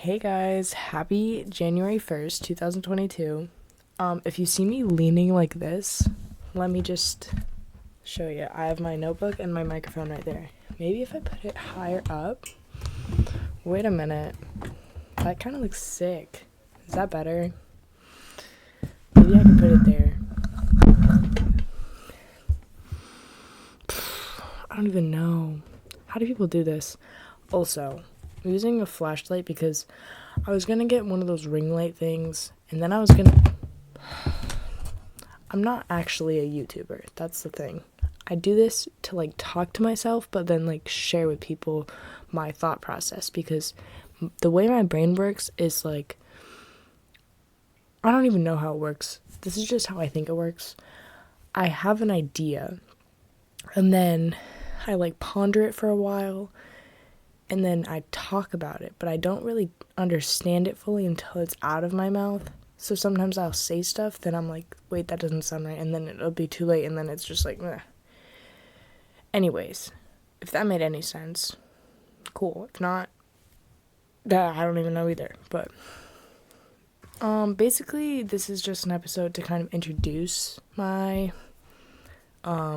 Hey guys, happy January 1st, 2022. If you see me leaning like this, let me just show you. I have my notebook and my microphone right there. Maybe if I put it higher up. Wait a minute. That kind of looks sick. Is that better? Maybe I can put it there. I don't even know. How do people do this? Also, I'm using a flashlight because I was gonna get one of those ring light things, and then I'm not actually a YouTuber. That's the thing. I do this to talk to myself, but then share with people my thought process, because the way my brain works is I don't even know how it works. This is just how I think it works. I have an idea, and then I ponder it for a while, and then I talk about it, but I don't really understand it fully until it's out of my mouth. So sometimes I'll say stuff, then I'm like, wait, that doesn't sound right, and then it'll be too late, and then it's just meh. Anyways, if that made any sense, cool. If not, I don't even know either. But basically, this is just an episode to kind of introduce my I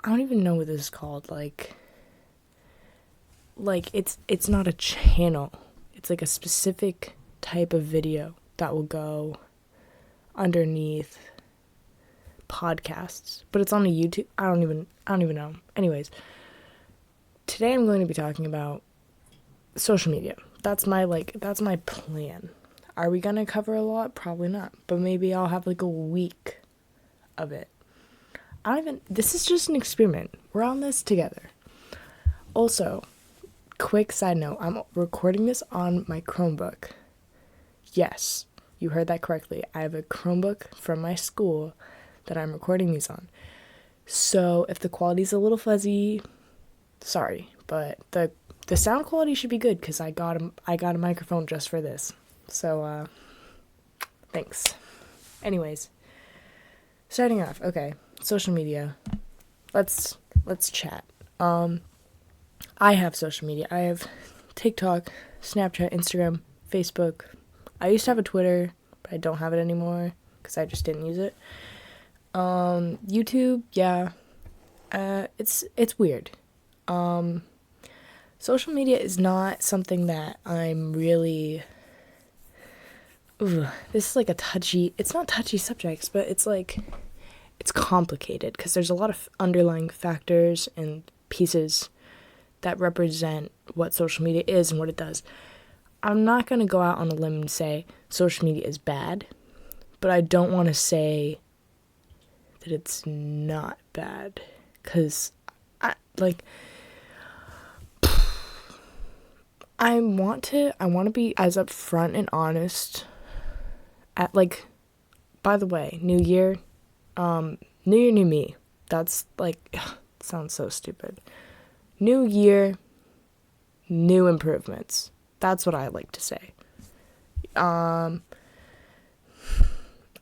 don't even know what this is called. It's not a channel. It's a specific type of video that will go underneath podcasts, but it's on a YouTube. I don't even know. Anyways, today I'm going to be talking about social media. That's my plan. Are we gonna cover a lot? Probably not, but maybe I'll have a week of it. This is just an experiment. We're on this together. Also, quick side note, I'm recording this on my Chromebook. Yes, you heard that correctly. I have a Chromebook from my school that I'm recording these on. So if the quality's a little fuzzy, sorry, but the sound quality should be good because I got a microphone just for this. So thanks. Anyways, starting off, okay, social media. Let's chat. I have social media. I have TikTok, Snapchat, Instagram, Facebook. I used to have a Twitter, but I don't have it anymore because I just didn't use it. YouTube, yeah. It's weird. Social media is not something that I'm really... this is it's not touchy subjects, but it's complicated because there's a lot of underlying factors and pieces that represent what social media is and what it does. I'm not going to go out on a limb and say social media is bad, but I don't want to say that it's not bad, because I want to be as upfront and honest at by the way, new year, new me. That's sounds so stupid. New year, new improvements. That's what I like to say. I'm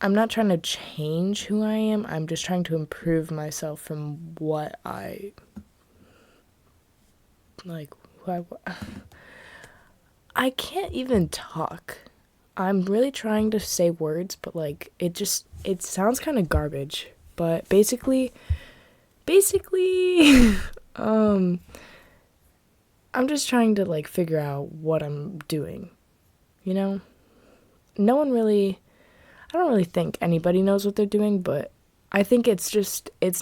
not trying to change who I am. I'm just trying to improve myself from what I I can't even talk. I'm really trying to say words, but it sounds kind of garbage. But basically I'm just trying to figure out what I'm doing, I don't really think anybody knows what they're doing, but I think it's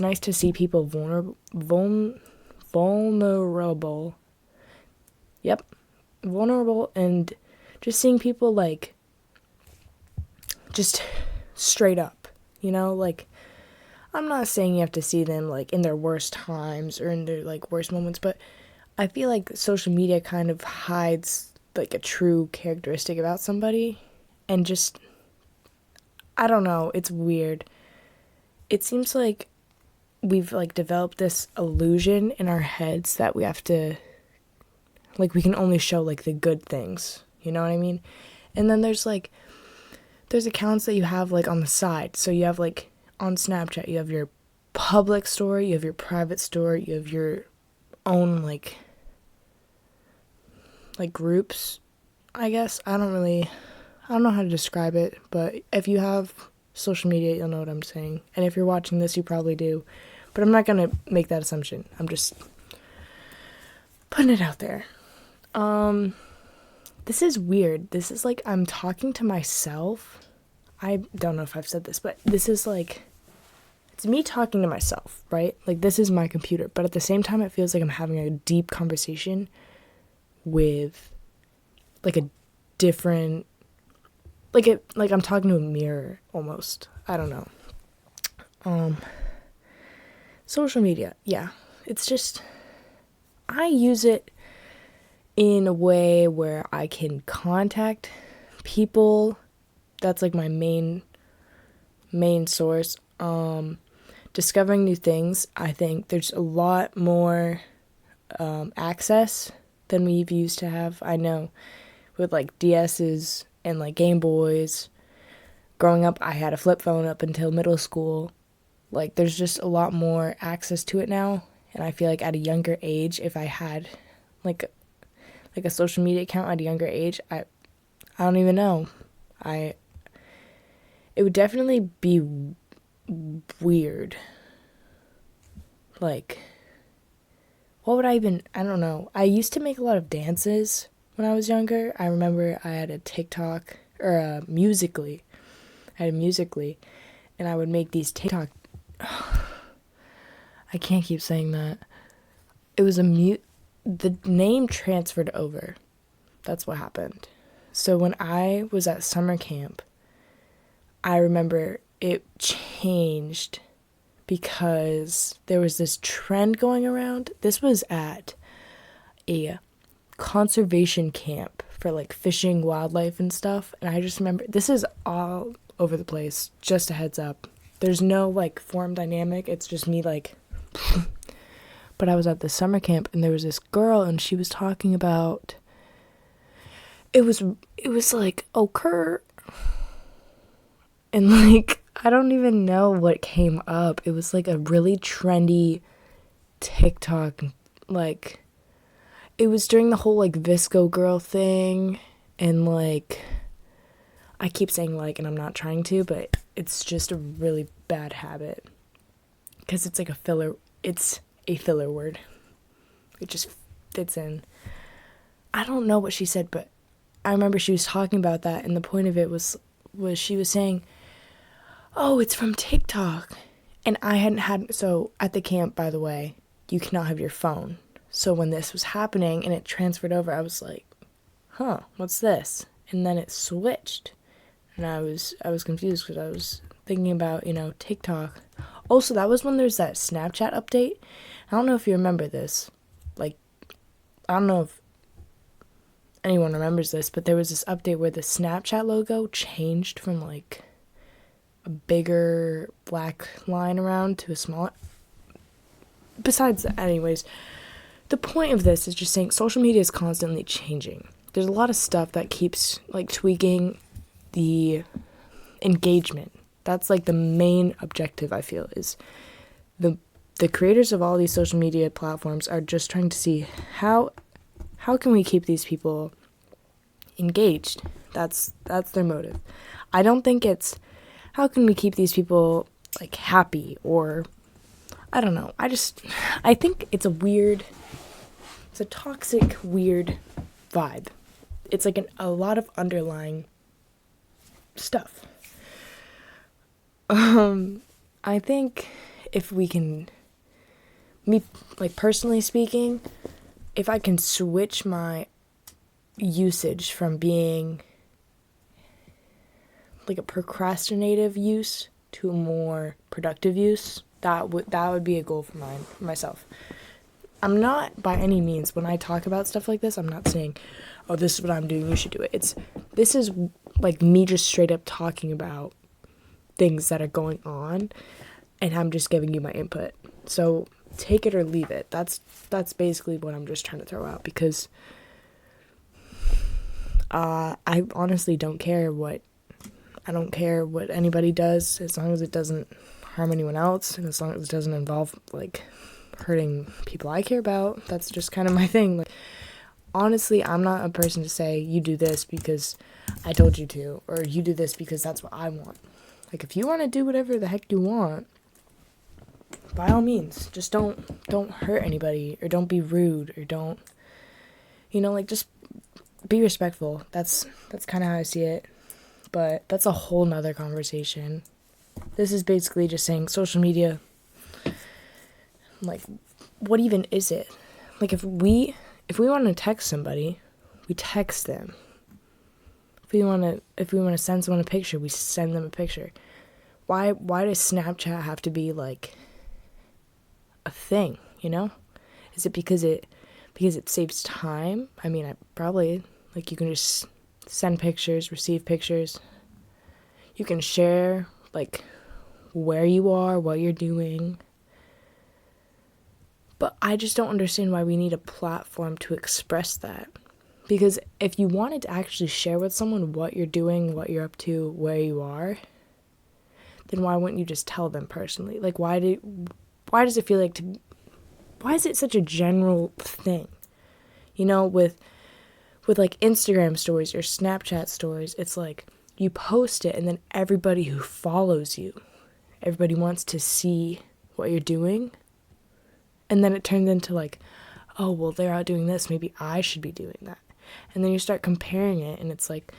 nice to see people vulnerable. Yep, vulnerable, and just seeing people just straight up, I'm not saying you have to see them in their worst times or in their worst moments, but I feel like social media kind of hides a true characteristic about somebody, and just, I don't know, it's weird. It seems like we've developed this illusion in our heads that we have to we can only show the good things, you know what I mean? And then there's accounts that you have on the side. So you have on Snapchat, you have your public story, you have your private story, you have your own like groups, I guess. I don't know how to describe it, but if you have social media, you'll know what I'm saying. And if you're watching this, you probably do. But I'm not going to make that assumption. I'm just putting it out there. This is weird. This is like I'm talking to myself. I don't know if I've said this, but this is like, it's me talking to myself, right? Like, this is my computer. But at the same time, it feels like I'm having a deep conversation with like a different, like I'm talking to a mirror almost. I don't know. Social media, yeah. It's just, I use it in a way where I can contact people. That's like my main source. Discovering new things. I think there's a lot more access than we've used to have. I know with like DS's and like Game Boys. Growing up, I had a flip phone up until middle school. Like, there's just a lot more access to it now. And I feel like at a younger age, if I had like a social media account at a younger age, I don't even know. It would definitely be weird. Like, what would I don't know. I used to make a lot of dances when I was younger. I remember I had a TikTok, or a Musical.ly. I had a Musical.ly, and I would make these TikTok. I can't keep saying that. It was the name transferred over. That's what happened. So when I was at summer camp, I remember it changed because there was this trend going around. This was at a conservation camp for like fishing, wildlife and stuff. And I just remember, this is all over the place, just a heads up. There's no like form dynamic. It's just me like, but I was at the summer camp and there was this girl and she was talking about, it was like, oh, Kurt. And like, I don't even know what came up. It was like a really trendy TikTok, like, it was during the whole like Visco girl thing, and like, I keep saying like, and I'm not trying to, but it's just a really bad habit, because it's like it's a filler word. It just fits in. I don't know what she said, but I remember she was talking about that, and the point of it was she was saying, oh, it's from TikTok. And I hadn't had, so at the camp, by the way, you cannot have your phone. So when this was happening and it transferred over, I was like, huh, what's this? And then it switched. And I was confused because I was thinking about, TikTok. Also, that was when there's that Snapchat update. I don't know if you remember this. Like, I don't know if anyone remembers this, but there was this update where the Snapchat logo changed from like a bigger black line around to a smaller. Besides that, anyways, the point of this is just saying social media is constantly changing. There's a lot of stuff that keeps like tweaking the engagement. That's like the main objective, I feel, is the creators of all these social media platforms are just trying to see how can we keep these people engaged. That's their motive. I don't think it's how can we keep these people like happy, or I don't know. I think it's a toxic, weird vibe. It's like a lot of underlying stuff. I think if we can, me, like personally speaking, if I can switch my usage from being like a procrastinative use to a more productive use, that would be a goal for myself. I'm not by any means, when I talk about stuff like this, I'm not saying, oh, this is what I'm doing, you should do it. This is like me just straight up talking about things that are going on, and I'm just giving you my input. So take it or leave it. That's basically what I'm just trying to throw out, because I honestly don't care what anybody does, as long as it doesn't harm anyone else, and as long as it doesn't involve like hurting people I care about. That's just kind of my thing. Like, honestly, I'm not a person to say you do this because I told you to, or you do this because that's what I want. Like, if you want to do whatever the heck you want, by all means, just don't hurt anybody, or don't be rude, or don't, like, just be respectful. That's kind of how I see it. But that's a whole nother conversation. This is basically just saying social media, like, what even is it? Like, if we want to text somebody, we text them. If we want to send someone a picture, we send them a picture. Why does Snapchat have to be like a thing, Is it because it saves time? I mean, I probably, like, you can just send pictures, receive pictures. You can share, like, where you are, what you're doing. But I just don't understand why we need a platform to express that. Because if you wanted to actually share with someone what you're doing, what you're up to, where you are, then why wouldn't you just tell them personally? Like, why does it feel like why is it such a general thing? With like Instagram stories or Snapchat stories, it's like you post it and then everybody who follows you, everybody wants to see what you're doing. And then it turns into like, oh, well, they're out doing this, maybe I should be doing that. And then you start comparing it, and it's like,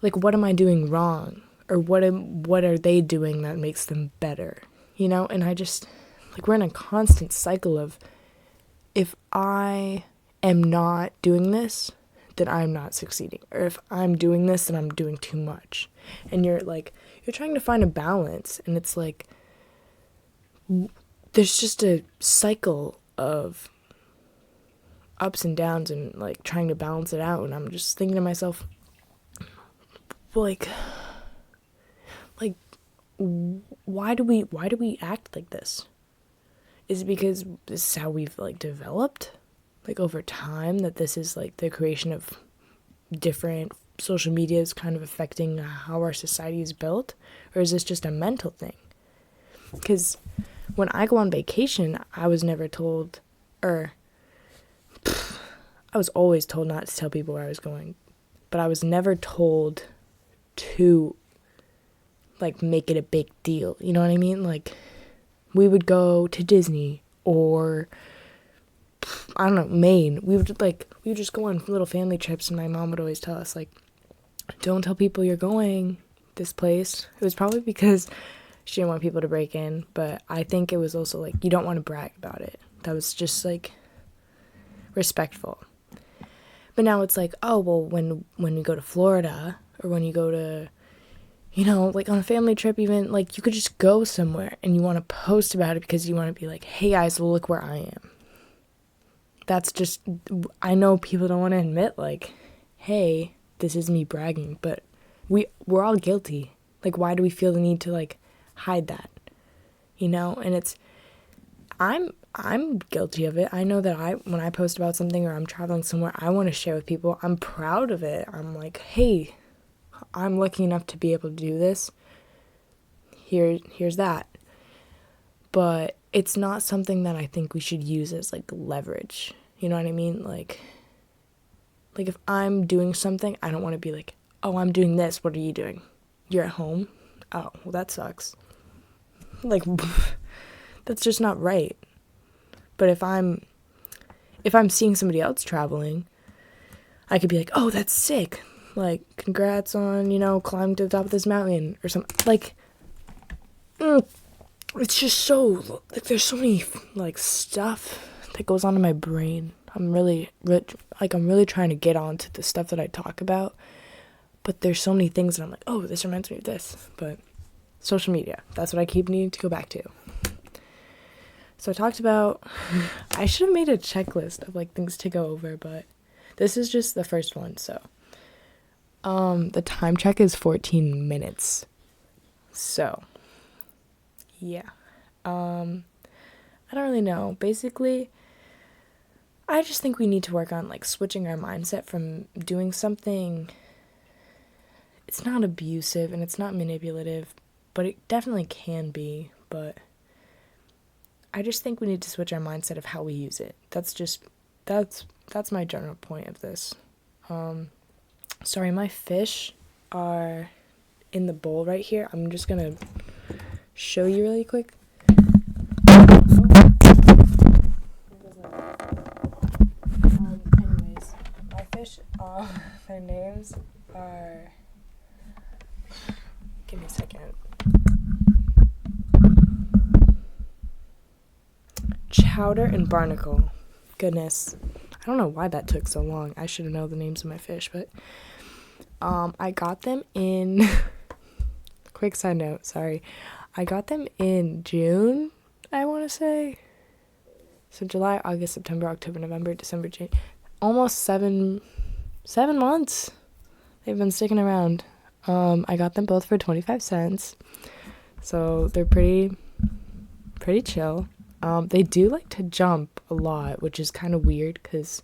what am I doing wrong? Or what are they doing that makes them better? And I just, like, we're in a constant cycle of, if I am not doing this, then I'm not succeeding. Or if I'm doing this, then I'm doing too much. And you're trying to find a balance, and it's like, there's just a cycle of ups and downs, and like trying to balance it out. And I'm just thinking to myself, like, why do we act like this? Is it because this is how we've like developed, like, over time, that this is like the creation of different social medias kind of affecting how our society is built? Or is this just a mental thing? Because when I go on vacation, I was never told, or I was always told not to tell people where I was going, but I was never told to, like, make it a big deal. You know what I mean? Like, we would go to Disney, or I don't know, Maine. We would just go on little family trips, and my mom would always tell us, like, don't tell people you're going this place. It was probably because she didn't want people to break in, but I think it was also like, you don't want to brag about it. That was just like respectful. But now it's like, oh, well, when you go to Florida, or when you go to, like, on a family trip, even, like, you could just go somewhere and you want to post about it because you want to be like, hey guys, look where I am. That's just, I know people don't want to admit, like, hey, this is me bragging, but we're all guilty. Like, why do we feel the need to, like, hide that? And it's, I'm guilty of it. I know that when I post about something, or I'm traveling somewhere, I want to share with people. I'm proud of it. I'm like, hey, I'm lucky enough to be able to do this. Here's that. But it's not something that I think we should use as, like, leverage. You know what I mean? Like if I'm doing something, I don't want to be like, oh, I'm doing this. What are you doing? You're at home? Oh, well, that sucks. Like, that's just not right. But if I'm seeing somebody else traveling, I could be like, oh, that's sick. Like, congrats on, climbing to the top of this mountain, or something. Like, it's just so, like, there's so many, like, stuff that goes on in my brain. I'm really trying to get on to the stuff that I talk about. But there's so many things that I'm like, oh, this reminds me of this. But social media, that's what I keep needing to go back to. So I talked about, I should have made a checklist of, like, things to go over, but this is just the first one. So the time check is 14 minutes. So yeah. I don't really know. Basically, I just think we need to work on, like, switching our mindset from doing something. It's not abusive and it's not manipulative, but it definitely can be. But I just think we need to switch our mindset of how we use it. That's my general point of this. Sorry, my fish are in the bowl right here. I'm just gonna show you really quick. Anyways, my fish, their names are, give me a second. Chowder and Barnacle. Goodness, I don't know why that took so long. I should have known the names of my fish, but I got them in quick side note, sorry. I got them in June, I want to say. So July, August, September, October, November, December, January. Almost 7 months. They've been sticking around. I got them both for 25 cents. So they're pretty chill. They do like to jump a lot, which is kind of weird because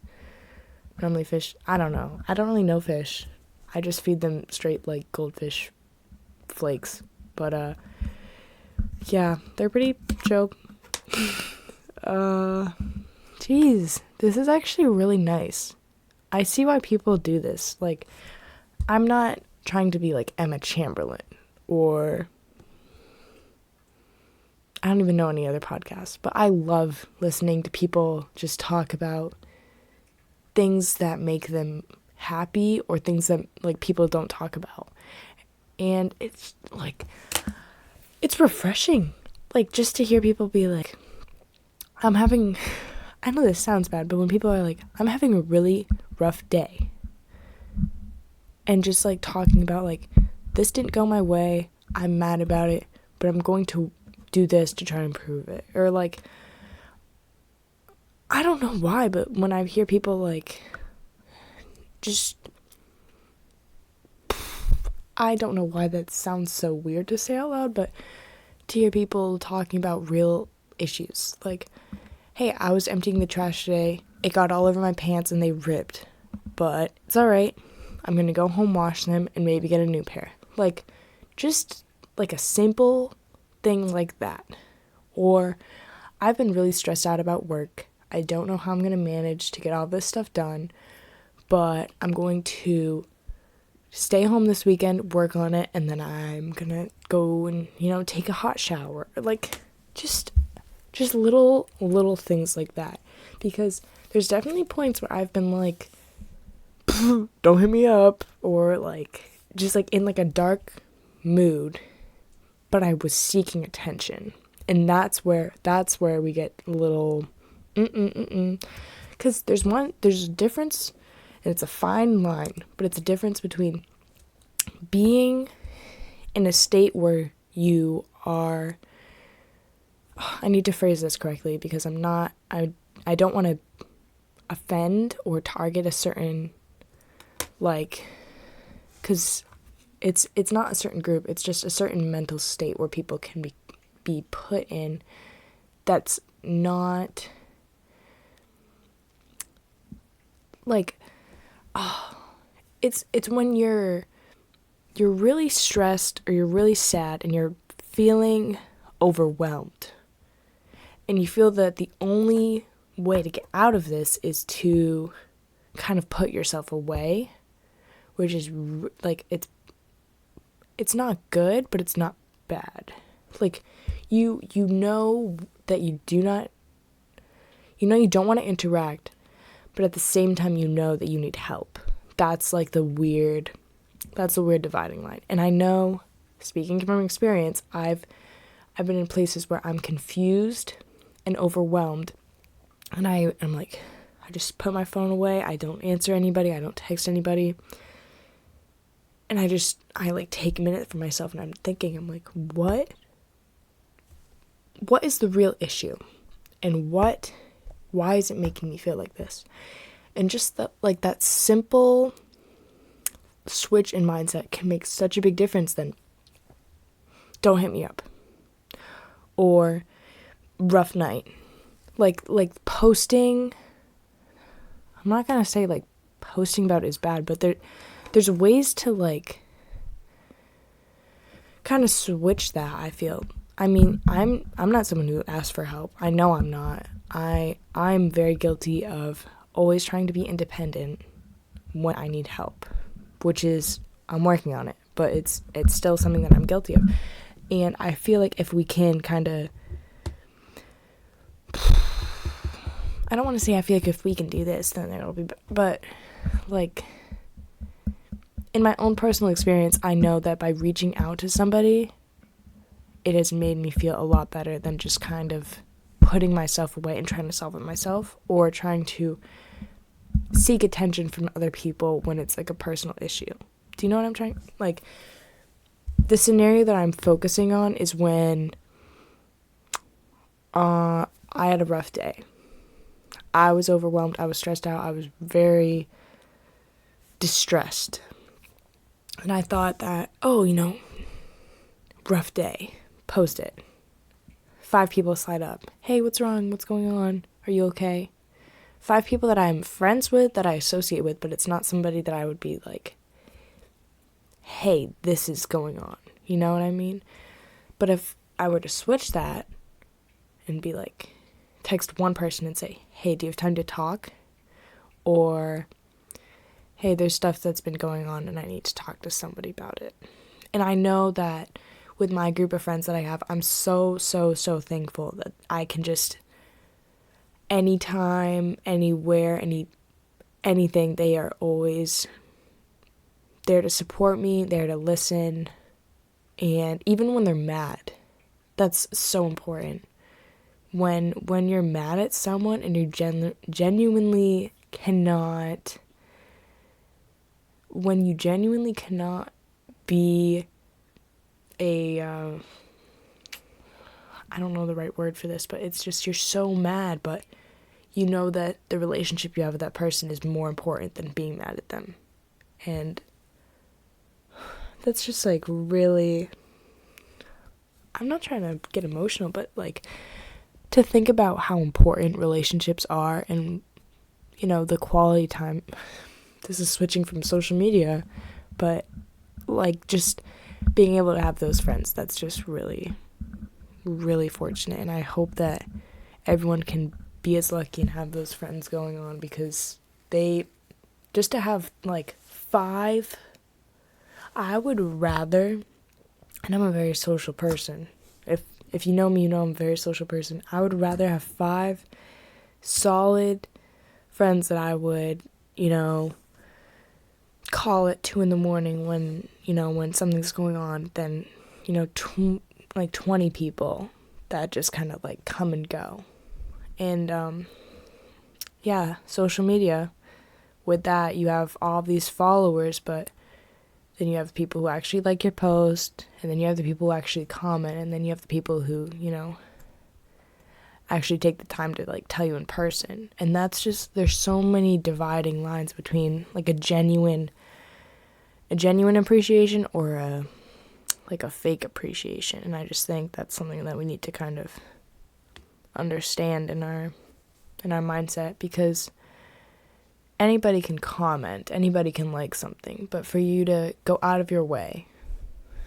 normally fish, I don't know. I don't really know fish. I just feed them straight like goldfish flakes. But yeah, they're pretty chill. Geez, this is actually really nice. I see why people do this. Like, I'm not trying to be like Emma Chamberlain or I don't even know any other podcasts, but I love listening to people just talk about things that make them happy or things that like people don't talk about. And it's like, it's refreshing. Like, just to hear people be like, I know this sounds bad, but when people are like, I'm having a really rough day. And just like talking about like, this didn't go my way, I'm mad about it, but I'm going to do this to try and improve it. Or like, I don't know why, but when I hear people like, just, I don't know why that sounds so weird to say out loud, but to hear people talking about real issues. Like, hey, I was emptying the trash today, it got all over my pants and they ripped, but it's alright, I'm gonna go home, wash them, and maybe get a new pair. Like, just like a simple thing like that. Or, I've been really stressed out about work, I don't know how I'm gonna manage to get all this stuff done, but I'm going to stay home this weekend, work on it, and then I'm gonna go and, take a hot shower. Like, just little things like that. Because there's definitely points where I've been like, don't hit me up, or like, just like in like a dark mood, but I was seeking attention. And that's where we get a little, because there's a difference, and it's a fine line, but it's a difference between being in a state where you are, I need to phrase this correctly because I don't want to offend or target a certain, like, because it's not a certain group, it's just a certain mental state where people can be put in that's not, like, it's when you're really stressed or you're really sad and you're feeling overwhelmed. And you feel that the only way to get out of this is to kind of put yourself away, which is like, it's not good, but it's not bad. Like, you know that you don't want to interact, but at the same time you know that you need help. That's like the weird dividing line. And I know, speaking from experience, I've been in places where I'm confused and overwhelmed, and I'm like, I just put my phone away, I don't answer anybody, I don't text anybody, and I like take a minute for myself, and I'm like, what is the real issue, and why is it making me feel like this? And just that simple switch in mindset can make such a big difference. Then don't hit me up, or rough night, like posting. I'm not gonna say like posting about it is bad, but there's ways to like kind of switch that. I feel, I mean, I'm not someone who asks for help. I know I'm not. I'm very guilty of always trying to be independent when I need help, which is, I'm working on it, but it's still something that I'm guilty of. And I feel like if we can kind of, I don't want to say I feel like if we can do this, then it'll be, but like, in my own personal experience, I know that by reaching out to somebody, it has made me feel a lot better than just kind of putting myself away and trying to solve it myself, or trying to seek attention from other people when it's like a personal issue. Do you know what I'm trying? Like, the scenario that I'm focusing on is when I had a rough day. I was overwhelmed. I was stressed out. I was very distressed. And I thought that, rough day. Post it. 5 people slide up. Hey, what's wrong? What's going on? Are you okay? 5 people that I'm friends with, that I associate with, but it's not somebody that I would be like, hey, this is going on. You know what I mean? But if I were to switch that and be like, text one person and say, hey, do you have time to talk? Or, hey, there's stuff that's been going on and I need to talk to somebody about it. And I know that with my group of friends that I have, I'm so thankful that I can just, anytime, anywhere, anything, they are always there to support me, there to listen. And even when they're mad, that's so important. When you're mad at someone and you genuinely cannot be I don't know the right word for this, but it's just, you're so mad, but you know that the relationship you have with that person is more important than being mad at them. And that's just like really, I'm not trying to get emotional, but like to think about how important relationships are and, the quality time. This is switching from social media, but like just being able to have those friends, that's just really, really fortunate. And I hope that everyone can be as lucky and have those friends going on, because just to have like 5, I would rather, and I'm a very social person. If you know me, you know I'm a very social person. I would rather have 5 solid friends that I would, call at 2 a.m. when something's going on than, 20 people that just kind of like come and go. And, social media, with that, you have all these followers, but then you have people who actually like your post, and then you have the people who actually comment, and then you have the people who, actually take the time to like tell you in person. And that's just, there's so many dividing lines between like a genuine appreciation or a fake appreciation. And I just think that's something that we need to kind of understand in our mindset, because anybody can comment, anybody can like something, but for you to go out of your way,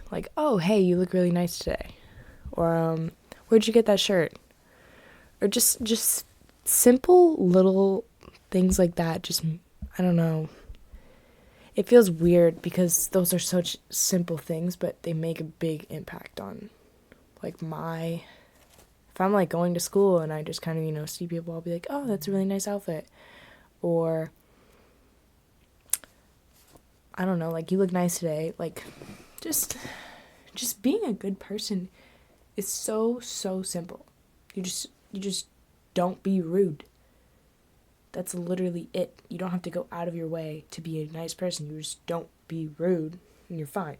like, oh, hey, you look really nice today, or where'd you get that shirt, or just simple little things like that, just, I don't know, it feels weird because those are such simple things, but they make a big impact on like if I'm like going to school and I just kind of, see people, I'll be like, oh, that's a really nice outfit. Or, I don't know, like, you look nice today. Like, just being a good person is so simple. You just don't be rude. That's literally it. You don't have to go out of your way to be a nice person. You just don't be rude and you're fine.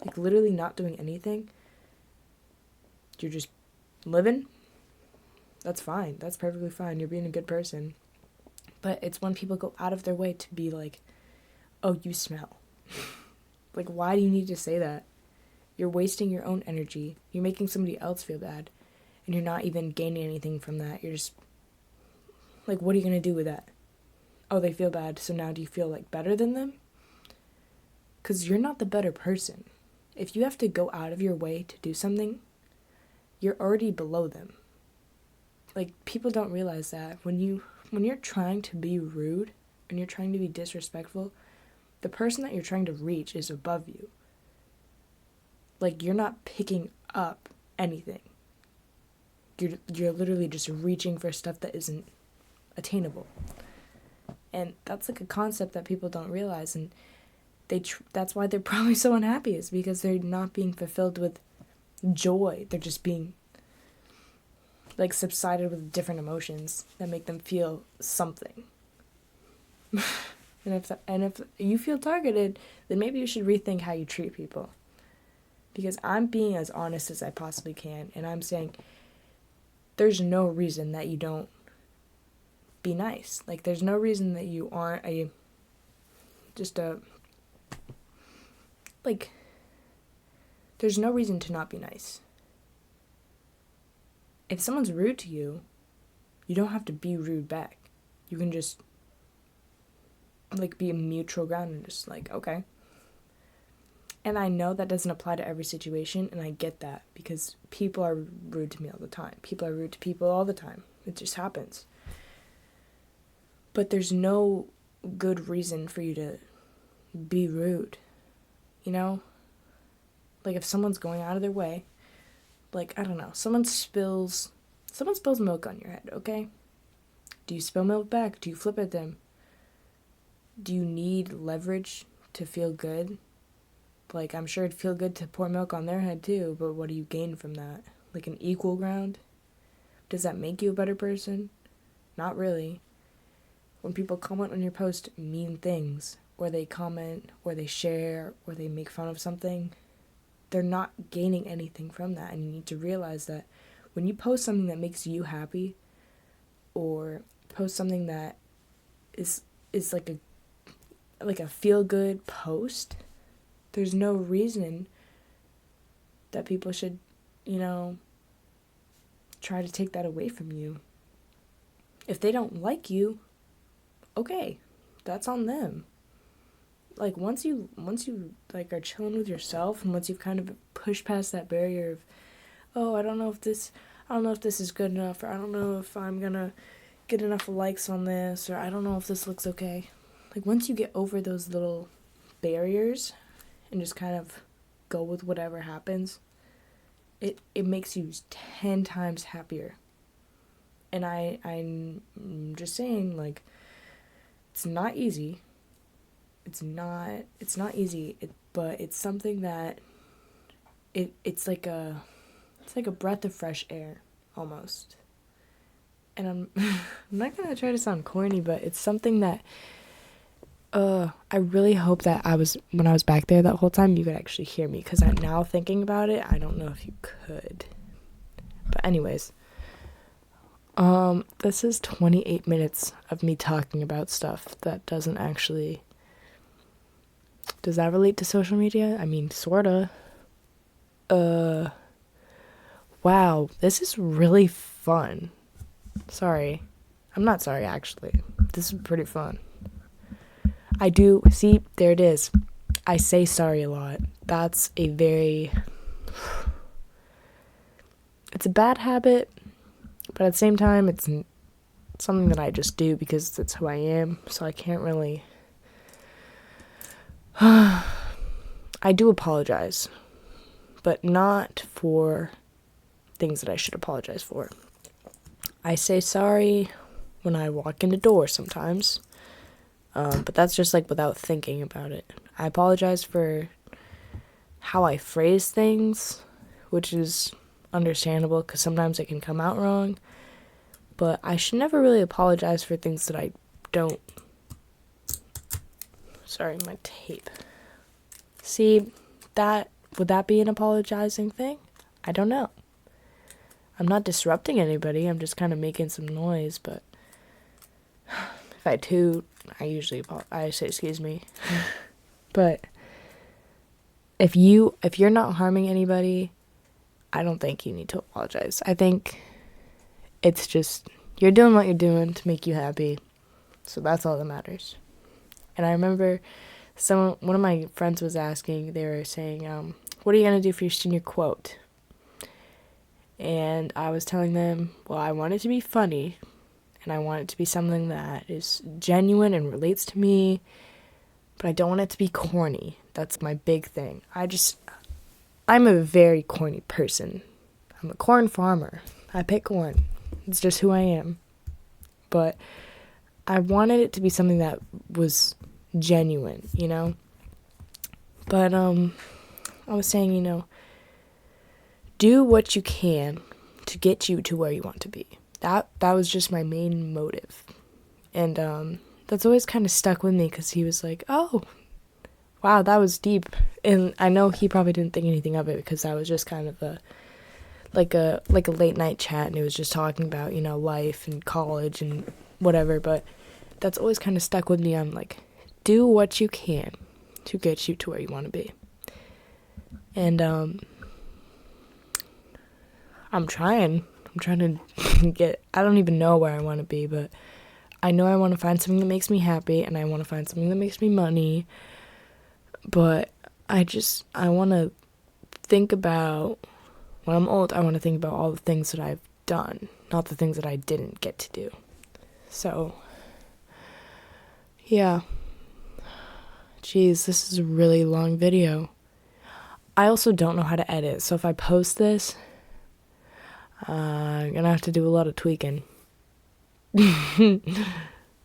Like, literally not doing anything. You're just living. That's fine. That's perfectly fine. You're being a good person. But it's when people go out of their way to be like, oh, you smell. Like, why do you need to say that? You're wasting your own energy. You're making somebody else feel bad. And you're not even gaining anything from that. You're just, like, what are you going to do with that? Oh, they feel bad, so now do you feel, like, better than them? Because you're not the better person. If you have to go out of your way to do something, you're already below them. Like, people don't realize that when you when you're trying to be rude and you're trying to be disrespectful, the person that you're trying to reach is above you. Like, you're not picking up anything. You're literally just reaching for stuff that isn't attainable. And that's like a concept that people don't realize, and that's why they're probably so unhappy, is because they're not being fulfilled with joy. They're just being like subsided with different emotions that make them feel something. And if you feel targeted, then maybe you should rethink how you treat people. Because I'm being as honest as I possibly can, and I'm saying there's no reason that you don't be nice. Like, there's no reason that you aren't there's no reason to not be nice. If someone's rude to you, you don't have to be rude back. You can just, like, be a mutual ground and just, like, okay. And I know that doesn't apply to every situation, and I get that, because people are rude to me all the time. People are rude to people all the time. It just happens. But there's no good reason for you to be rude, you know? Like, if someone's going out of their way, like, I don't know, someone spills milk on your head, okay? Do you spill milk back? Do you flip at them? Do you need leverage to feel good? Like, I'm sure it'd feel good to pour milk on their head too, but what do you gain from that? Like, an equal ground? Does that make you a better person? Not really. When people comment on your post mean things, or they comment, or they share, or they make fun of something, they're not gaining anything from that. And you need to realize that when you post something that makes you happy, or post something that is like a feel-good post, there's no reason that people should, try to take that away from you. If they don't like you, okay, that's on them. Like, once you like are chilling with yourself, and once you've kind of pushed past that barrier of, oh, I don't know if this is good enough, or I don't know if I'm gonna get enough likes on this, or I don't know if this looks okay. Like, once you get over those little barriers and just kind of go with whatever happens, it makes you 10 times happier. And I'm just saying, like, it's not easy. It's not easy, but it's something that it's like a breath of fresh air almost. And I'm not gonna try to sound corny, but it's something that I really hope that when I was back there that whole time, you could actually hear me, because now thinking about it, I don't know if you could. But anyways, this is 28 minutes of me talking about stuff that doesn't actually. Does that relate to social media? I mean, sorta. Wow, this is really fun. Sorry. I'm not sorry, actually. This is pretty fun. See, there it is. I say sorry a lot. That's it's a bad habit, but at the same time, it's something that I just do because that's who I am, so I can't really. I do apologize, but not for things that I should apologize for. I say sorry when I walk in the door sometimes, but that's just like without thinking about it. I apologize for how I phrase things, which is understandable because sometimes it can come out wrong, but I should never really apologize for things that I don't. Sorry, my tape. See, would that be an apologizing thing? I don't know. I'm not disrupting anybody, I'm just kind of making some noise, but if I toot, I say excuse me. But if you're not harming anybody, I don't think you need to apologize. I think it's just, you're doing what you're doing to make you happy, so that's all that matters. And I remember one of my friends was asking, they were saying, what are you going to do for your senior quote? And I was telling them, well, I want it to be funny, and I want it to be something that is genuine and relates to me, but I don't want it to be corny. That's my big thing. I'm a very corny person. I'm a corn farmer. I pick corn. It's just who I am. But I wanted it to be something that was genuine, you know? But, I was saying, do what you can to get you to where you want to be. That was just my main motive. And, that's always kind of stuck with me because he was like, oh, wow, that was deep. And I know he probably didn't think anything of it because that was just kind of a late night chat, and it was just talking about, life and college and whatever. But that's always kind of stuck with me on, like, do what you can to get you to where you want to be. And, I'm trying to I don't even know where I want to be, but I know I want to find something that makes me happy, and I want to find something that makes me money. But I want to think about, when I'm old, I want to think about all the things that I've done, not the things that I didn't get to do. So, yeah. Jeez, this is a really long video. I also don't know how to edit, so if I post this, I'm gonna have to do a lot of tweaking.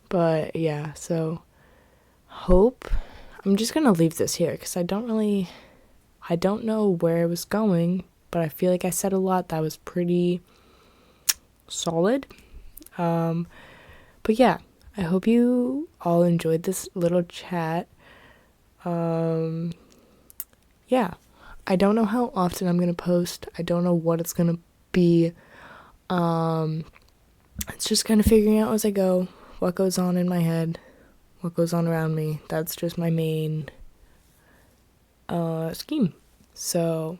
But, yeah, so, I'm just gonna leave this here, because I don't know where it was going, but I feel like I said a lot that was pretty solid. But yeah, I hope you all enjoyed this little chat. Yeah, I don't know how often I'm gonna post. I don't know what it's gonna be. It's just kind of figuring out as I go what goes on in my head, what goes on around me. That's just my main scheme. So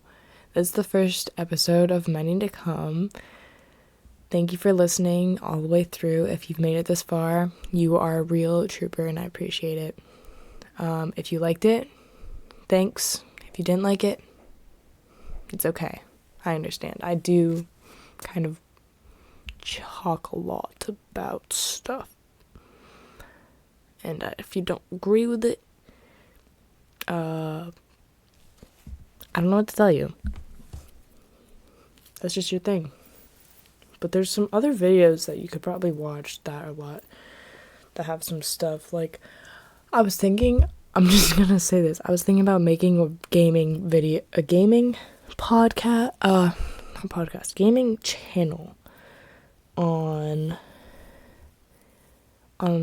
this is the first episode of many to come. Thank you for listening all the way through. If you've made it this far, you are a real trooper, and I appreciate it. If you liked it, thanks. If you didn't like it, it's okay. I understand. I do kind of talk a lot about stuff. And if you don't agree with it, I don't know what to tell you. That's just your thing. But there's some other videos that you could probably watch that have some stuff. Like, I'm just gonna say this. I was thinking about making a gaming channel on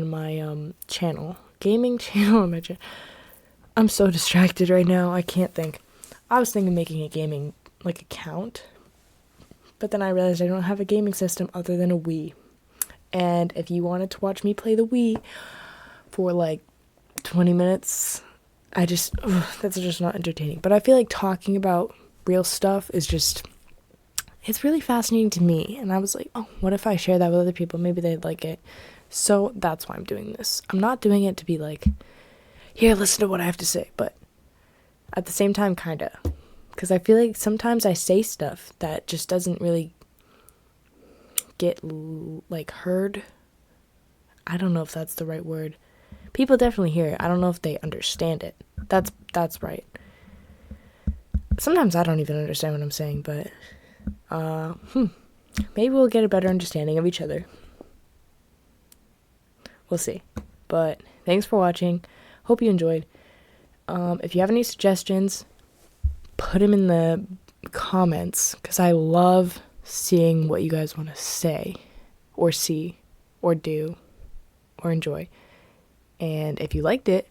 my channel. Gaming channel on my channel. I'm so distracted right now. I can't think. I was thinking of making a gaming, account. But then I realized I don't have a gaming system other than a Wii. And if you wanted to watch me play the Wii for, 20 minutes, that's just not entertaining. But I feel like talking about real stuff it's really fascinating to me. And I was like, oh, what if I share that with other people? Maybe they'd like it. So that's why I'm doing this. I'm not doing it to be like, here, listen to what I have to say. But at the same time, kind of. Because I feel like sometimes I say stuff that just doesn't really get, heard. I don't know if that's the right word. People definitely hear it. I don't know if they understand it. That's right. Sometimes I don't even understand what I'm saying, but maybe we'll get a better understanding of each other. We'll see. But thanks for watching. Hope you enjoyed. If you have any suggestions, put them in the comments, because I love seeing what you guys want to say or see or do or enjoy. And if you liked it,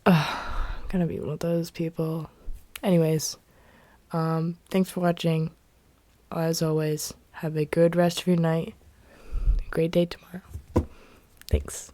I'm gonna be one of those people. Anyways, thanks for watching. As always, have a good rest of your night. A great day tomorrow. Thanks.